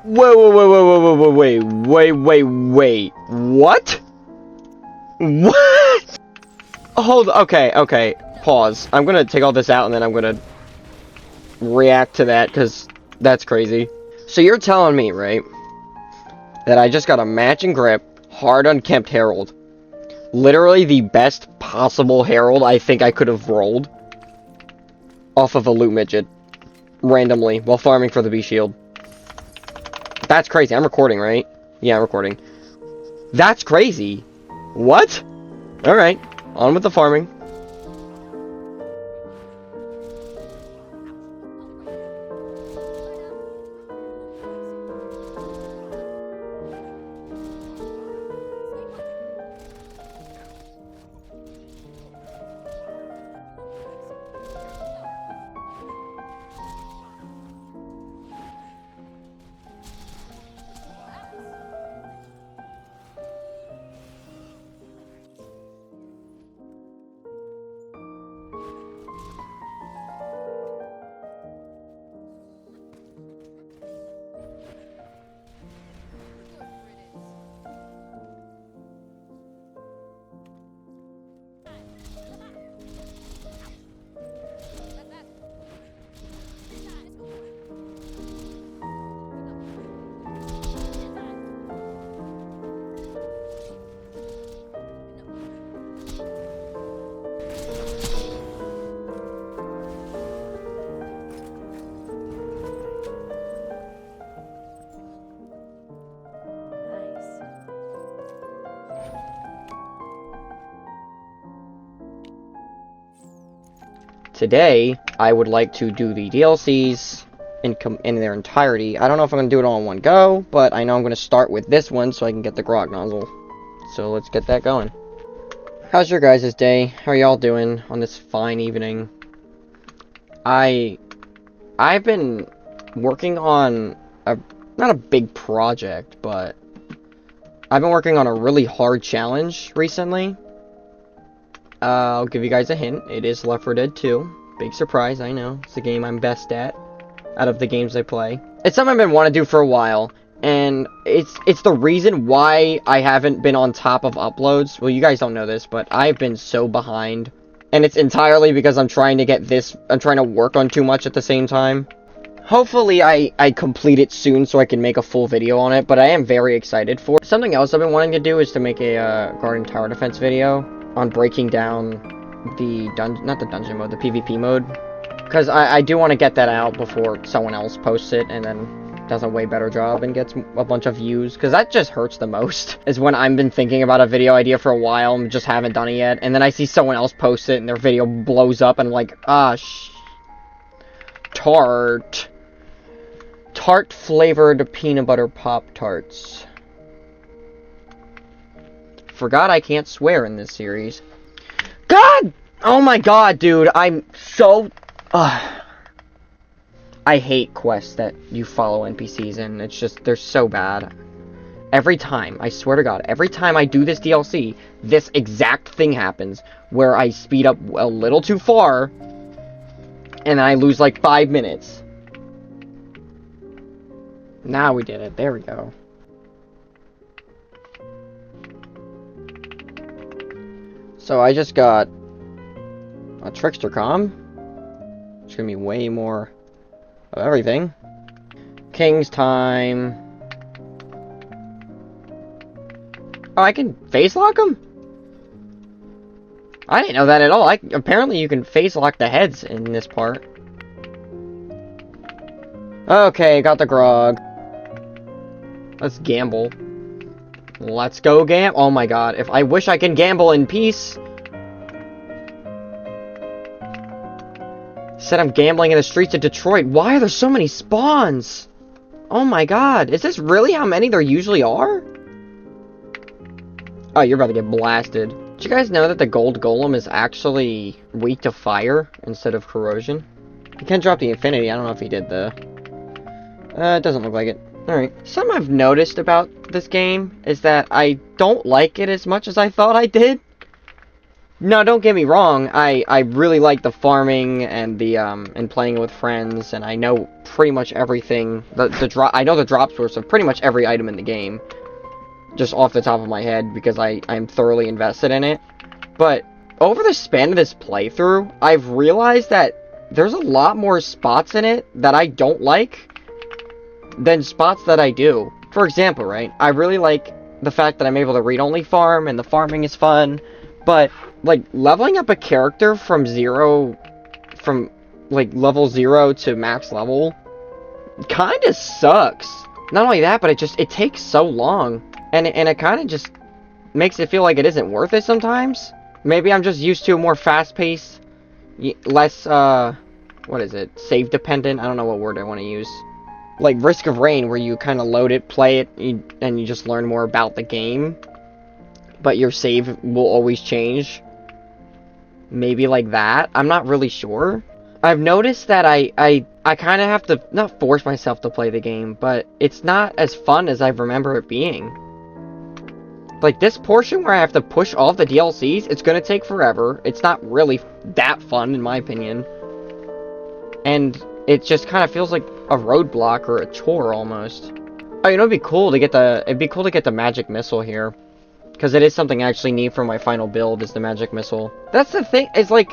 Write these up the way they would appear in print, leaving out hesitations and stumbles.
Wait. What? What? Hold, okay. Pause. I'm gonna take all this out and then I'm gonna react to that, because that's crazy. So you're telling me, right, that I just got a matching grip, hard unkempt Herald. Literally the best possible Herald I think I could have rolled off of a loot midget. Randomly, while farming for the B shield. That's crazy. I'm recording, right? Yeah, I'm recording. That's crazy. What? Alright, on with the farming. Today, I would like to do the DLCs in their entirety. I don't know if I'm going to do it all in one go, but I know I'm going to start with this one so I can get the grog nozzle. So let's get that going. How's your guys' day? How are y'all doing on this fine evening? I've been working on not a big project, but I've been working on a really hard challenge recently. I'll give you guys a hint. It is Left 4 Dead 2. Big surprise, I know. It's the game I'm best at out of the games I play. It's something I've been wanting to do for a while, and it's the reason why I haven't been on top of uploads. Well, you guys don't know this, but I've been so behind, and it's entirely because I'm trying to work on too much at the same time. Hopefully I complete it soon so I can make a full video on it, but I am very excited for it. Something else I've been wanting to do is to make a Guardian Tower Defense video on breaking down the not the dungeon mode, the PvP mode. Because I do want to get that out before someone else posts it and then does a way better job and gets a bunch of views. Because that just hurts the most, is when I've been thinking about a video idea for a while and just haven't done it yet. And then I see someone else post it and their video blows up and I'm like, Tart flavored peanut butter Pop-Tarts. Forgot I can't swear in this series. God! Oh my god, dude. I'm so... I hate quests that you follow NPCs in. It's just, they're so bad. Every time, I swear to god, every time I do this DLC, this exact thing happens. Where I speed up a little too far, and I lose like 5 minutes. Now we did it. There we go. So I just got a Trickster Com. It's gonna be way more of everything. King's Time. Oh, I can face lock them? I didn't know that at all. Apparently you can face lock the heads in this part. Okay, got the grog. Let's gamble. Let's go gamble. Oh my god, I wish I can gamble in peace. Said I'm gambling in the streets of Detroit. Why are there so many spawns? Oh my god, is this really how many there usually are? Oh, you're about to get blasted. Did you guys know that the gold golem is actually weak to fire instead of corrosion? He can drop the infinity. I don't know if he did though. It doesn't look like it. Alright. Something I've noticed about this game is that I don't like it as much as I thought I did. No, don't get me wrong. I really like the farming and the and playing it with friends, and I know pretty much everything. I know the drop source of pretty much every item in the game, just off the top of my head, because I'm thoroughly invested in it. But over the span of this playthrough, I've realized that there's a lot more spots in it that I don't like than spots that I do. For example, right? I really like the fact that I'm able to read-only farm, and the farming is fun, but like, leveling up a character from level 0 to max level kinda sucks. Not only that, but it takes so long. And it kinda just makes it feel like it isn't worth it sometimes. Maybe I'm just used to a more fast-paced, less, what is it? Save dependent? I don't know what word I want to use. Like Risk of Rain, where you kinda load it, play it, and you just learn more about the game. But your save will always change. Maybe like that. I'm not really sure. I've noticed that I kind of have to, not force myself to play the game, but it's not as fun as I remember it being. Like, this portion where I have to push all the DLCs, it's going to take forever. It's not really that fun, in my opinion. And it just kind of feels like a roadblock or a chore, almost. Oh, you know, it'd be cool to get the magic missile here. Because it is something I actually need for my final build, is the magic missile. That's the thing, is like,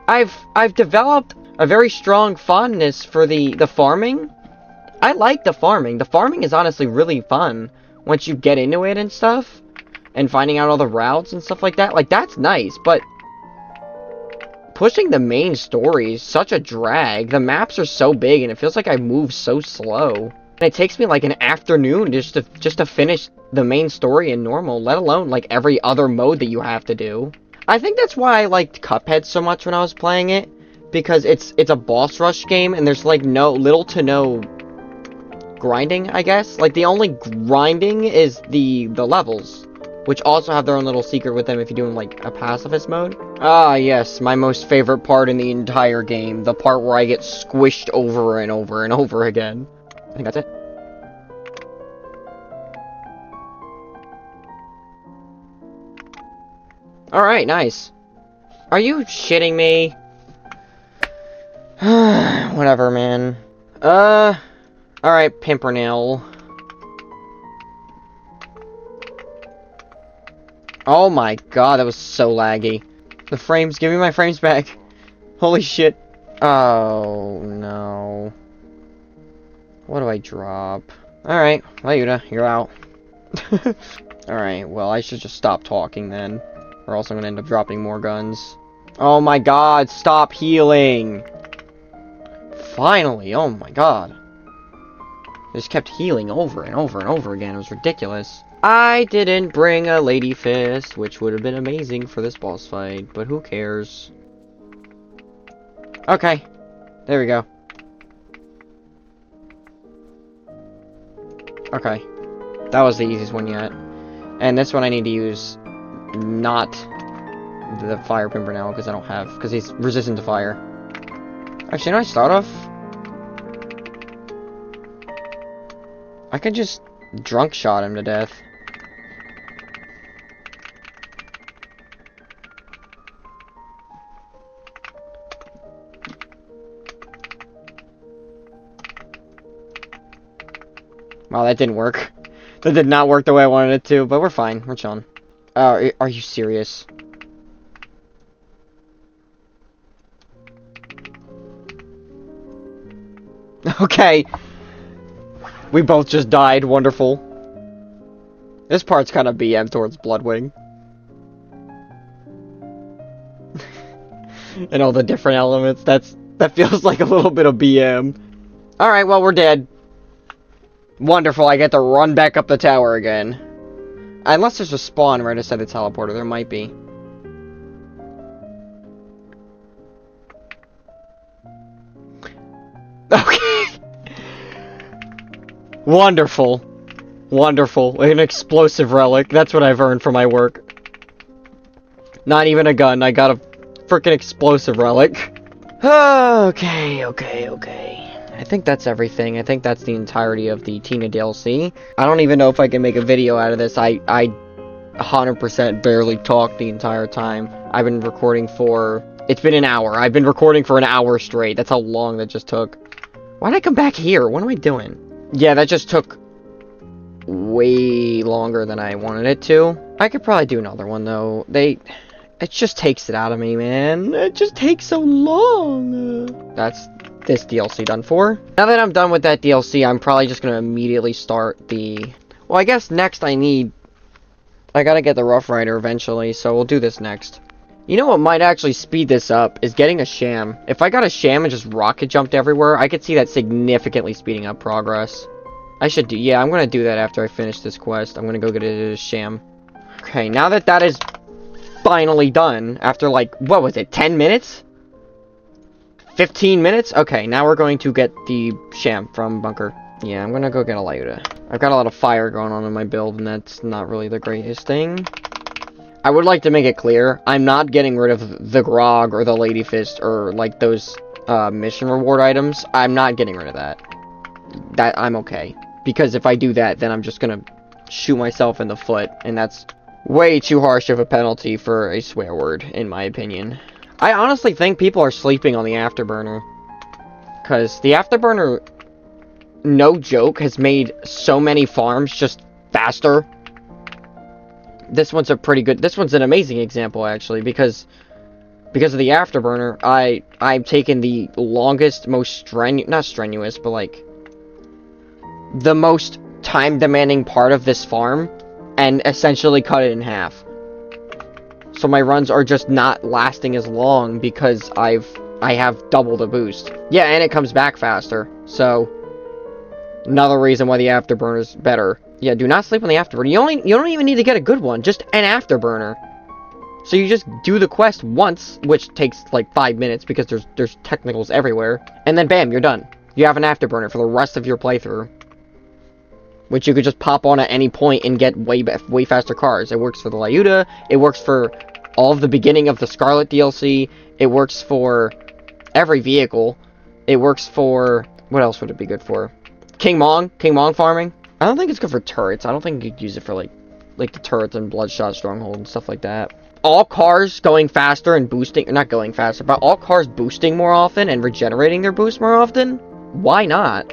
I've developed a very strong fondness for the farming. I like the farming. The farming is honestly really fun once you get into it and stuff. And finding out all the routes and stuff like that. Like, that's nice, but pushing the main story is such a drag. The maps are so big, and it feels like I move so slow. And it takes me like an afternoon just to finish the main story in normal, let alone like every other mode that you have to do. I think that's why I liked Cuphead so much when I was playing it, because it's a boss rush game, and there's like little to no grinding, I guess. Like, the only grinding is the levels, which also have their own little secret with them if you're doing like a pacifist mode. Ah, yes, my most favorite part in the entire game, the part where I get squished over and over and over again. I think that's it. Alright, nice. Are you shitting me? Whatever, man. Alright, Pimpernel. Oh my god, that was so laggy. The frames, give me my frames back. Holy shit. Oh, no. What do I drop? Alright, Layuta, you're out. Alright, well, I should just stop talking then. Or else I'm gonna end up dropping more guns. Oh my god, stop healing! Finally, oh my god. I just kept healing over and over and over again. It was ridiculous. I didn't bring a Lady Fist, which would have been amazing for this boss fight, but who cares? Okay, there we go. Okay, that was the easiest one yet. And this one I need to use not the Fire Pimpernel, because I don't have, because he's resistant to fire. Actually, no, I start off. I could just drunk shot him to death. Wow, that didn't work. That did not work the way I wanted it to, but we're fine. We're chilling. Are you serious? Okay. We both just died. Wonderful. This part's kind of BM towards Bloodwing. And all the different elements. That feels like a little bit of BM. Alright, well, we're dead. Wonderful, I get to run back up the tower again. Unless there's a spawn right outside the teleporter, there might be. Okay. Wonderful. Wonderful. An explosive relic. That's what I've earned for my work. Not even a gun, I got a frickin' explosive relic. Okay. I think that's everything. I think that's the entirety of the Tina DLC. I don't even know if I can make a video out of this. I 100% barely talked the entire time. I've been recording for... It's been an hour. I've been recording for an hour straight. That's how long that just took. Why'd I come back here? What am I doing? Yeah, that just took way longer than I wanted it to. I could probably do another one, though. It just takes it out of me, man. It just takes so long. That's this DLC done for. Now that I'm done with that DLC, I'm probably just gonna immediately start the... Well, I guess next I gotta get the Rough Rider eventually, so we'll do this next. You know what might actually speed this up is getting a sham. If I got a sham and just rocket jumped everywhere, I could see that significantly speeding up progress. Yeah, I'm gonna do that after I finish this quest. I'm gonna go get a sham. Okay, now that that is finally done, after like, what was it, 10 minutes? 15 minutes? Okay, now we're going to get the sham from Bunker. Yeah, I'm gonna go get a Lyuda. I've got a lot of fire going on in my build, and that's not really the greatest thing. I would like to make it clear, I'm not getting rid of the Grog or the Lady Fist or, like, those, mission reward items. I'm not getting rid of that. That, I'm okay. Because if I do that, then I'm just gonna shoot myself in the foot, and that's way too harsh of a penalty for a swear word, in my opinion. I honestly think people are sleeping on the Afterburner. Because the Afterburner, no joke, has made so many farms just faster. This one's an amazing example, actually, because of the Afterburner, I've taken the longest, most not strenuous, but like, the most time-demanding part of this farm, and essentially cut it in half. So my runs are just not lasting as long, because I have double the boost. Yeah, and it comes back faster, so another reason why the Afterburner's better. Yeah, do not sleep on the Afterburner. You don't even need to get a good one, just an Afterburner. So you just do the quest once, which takes like 5 minutes because there's technicals everywhere, and then bam, you're done. You have an Afterburner for the rest of your playthrough, which you could just pop on at any point and get way faster cars. It works for the Lyuda, it works for all of the beginning of the Scarlet DLC, it works for every vehicle, it works for... What else would it be good for? King Mong farming? I don't think it's good for turrets. I don't think you could use it for, like the turrets and Bloodshot Stronghold and stuff like that. All cars going faster and boosting... Not going faster, but all cars boosting more often and regenerating their boost more often? Why not?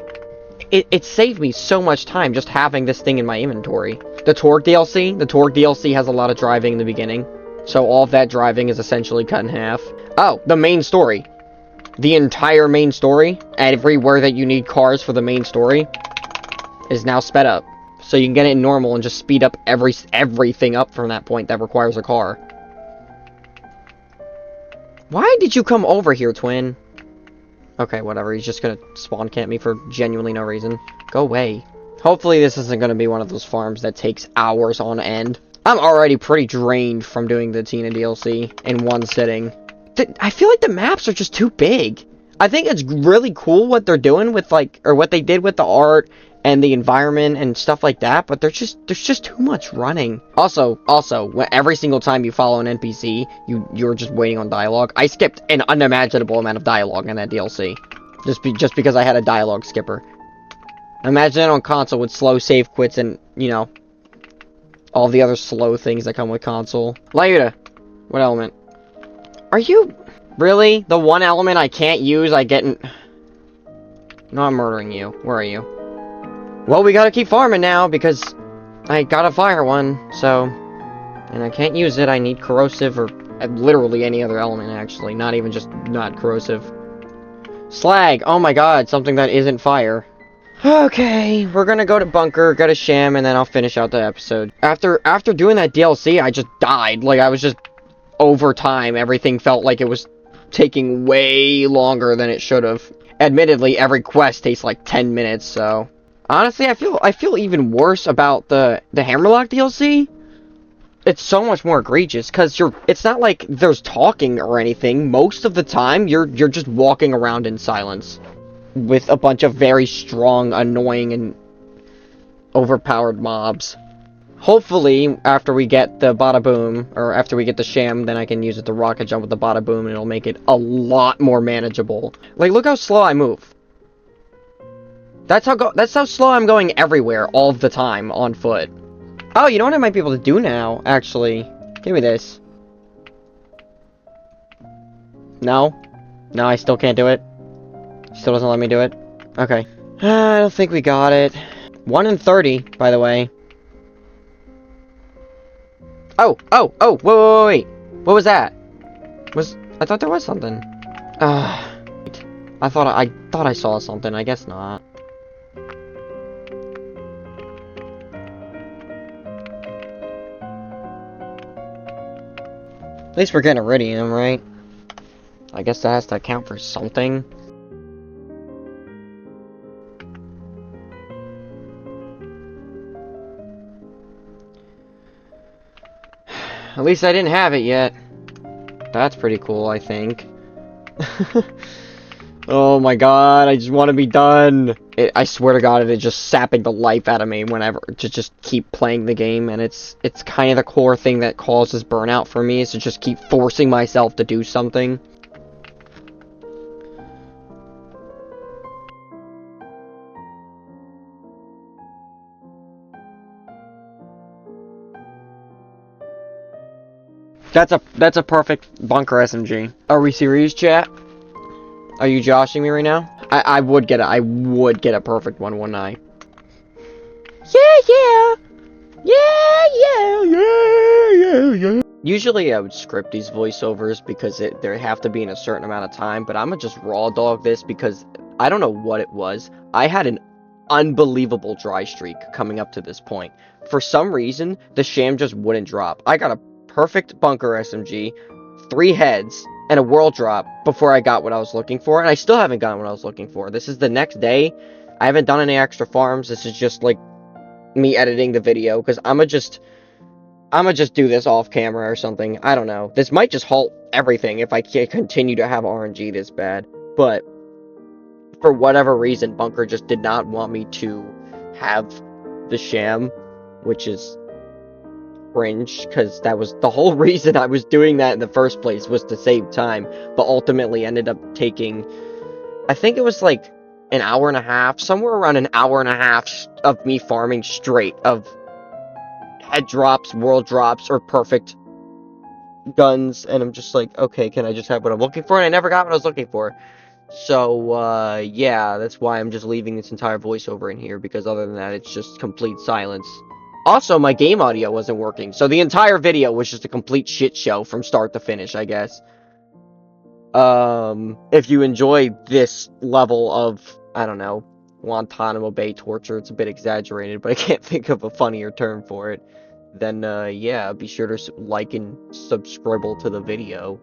It saved me so much time just having this thing in my inventory. The Torque DLC has a lot of driving in the beginning. So all of that driving is essentially cut in half. Oh, the main story. The entire main story, everywhere that you need cars for the main story, is now sped up. So you can get it in normal and just speed up everything up from that point that requires a car. Why did you come over here, twin? Okay, whatever. He's just gonna spawn camp me for genuinely no reason. Go away. Hopefully this isn't gonna be one of those farms that takes hours on end. I'm already pretty drained from doing the Tina DLC in one sitting. I feel like the maps are just too big. I think it's really cool what they're doing with, like, or what they did with the art and the environment and stuff like that, but there's just too much running. Also, every single time you follow an NPC, you're just waiting on dialogue. I skipped an unimaginable amount of dialogue in that DLC, just because I had a dialogue skipper. Imagine it on console with slow save quits and, you know, all the other slow things that come with console. Lyuda, what element? Are you really the one element I can't use? I get in... No, I'm murdering you. Where are you? Well, we gotta keep farming now, because I gotta fire one, so... And I can't use it, I need corrosive, or literally any other element, actually. Not even just not corrosive. Slag! Oh my god, something that isn't fire. Okay, we're gonna go to Bunker, get a sham, and then I'll finish out the episode. After doing that DLC, I just died. Like, I was just... Over time, everything felt like it was taking way longer than it should have. Admittedly, every quest takes like 10 minutes, so... Honestly, I feel even worse about the Hammerlock DLC. It's so much more egregious, because it's not like there's talking or anything. Most of the time, you're just walking around in silence. With a bunch of very strong, annoying, and overpowered mobs. Hopefully, after we get the Bada Boom, or after we get the Sham, then I can use it to rocket jump with the Bada Boom, and it'll make it a lot more manageable. Like, look how slow I move. That's how slow I'm going everywhere, all the time, on foot. Oh, you know what I might be able to do now, actually? Give me this. No? No, I still can't do it? Still doesn't let me do it? Okay. I don't think we got it. 1 in 30, by the way. Oh! Wait. What was that? I thought there was something. I thought I saw something. I guess not. At least we're getting iridium, right? I guess that has to account for something. At least I didn't have it yet. That's pretty cool, I think. Oh my god, I just want to be done. I swear to god, it is just sapping the life out of me whenever to just keep playing the game, and it's kind of the core thing that causes burnout for me, is to just keep forcing myself to do something. That's a perfect bunker SMG. Are we serious, chat? Are you joshing me right now? I would get a perfect one, wouldn't I? Yeah. Usually I would script these voiceovers because they have to be in a certain amount of time, but I'm gonna just raw dog this because I don't know what it was. I had an unbelievable dry streak coming up to this point. For some reason, the sham just wouldn't drop. I got a perfect bunker SMG, 3 heads, and a world drop before I got what I was looking for, and I still haven't gotten what I was looking for. This is the next day. I haven't done any extra farms. This is just like me editing the video, because I'ma just do this off camera or something. I don't know. This might just halt everything if I can't continue to have RNG this bad, but for whatever reason, Bunker just did not want me to have the sham, which is cringe, because that was the whole reason I was doing that in the first place, was to save time, but ultimately ended up taking, I think it was like an hour and a half, somewhere around an hour and a half of me farming straight of head drops, world drops, or perfect guns, and I'm just like, okay, can I just have what I'm looking for? And I never got what I was looking for. So, yeah, that's why I'm just leaving this entire voiceover in here, because other than that, it's just complete silence. Also, my game audio wasn't working, so the entire video was just a complete shit show from start to finish, I guess. If you enjoy this level of, I don't know, Guantanamo Bay torture, it's a bit exaggerated, but I can't think of a funnier term for it, then, yeah, be sure to like and subscribe to the video.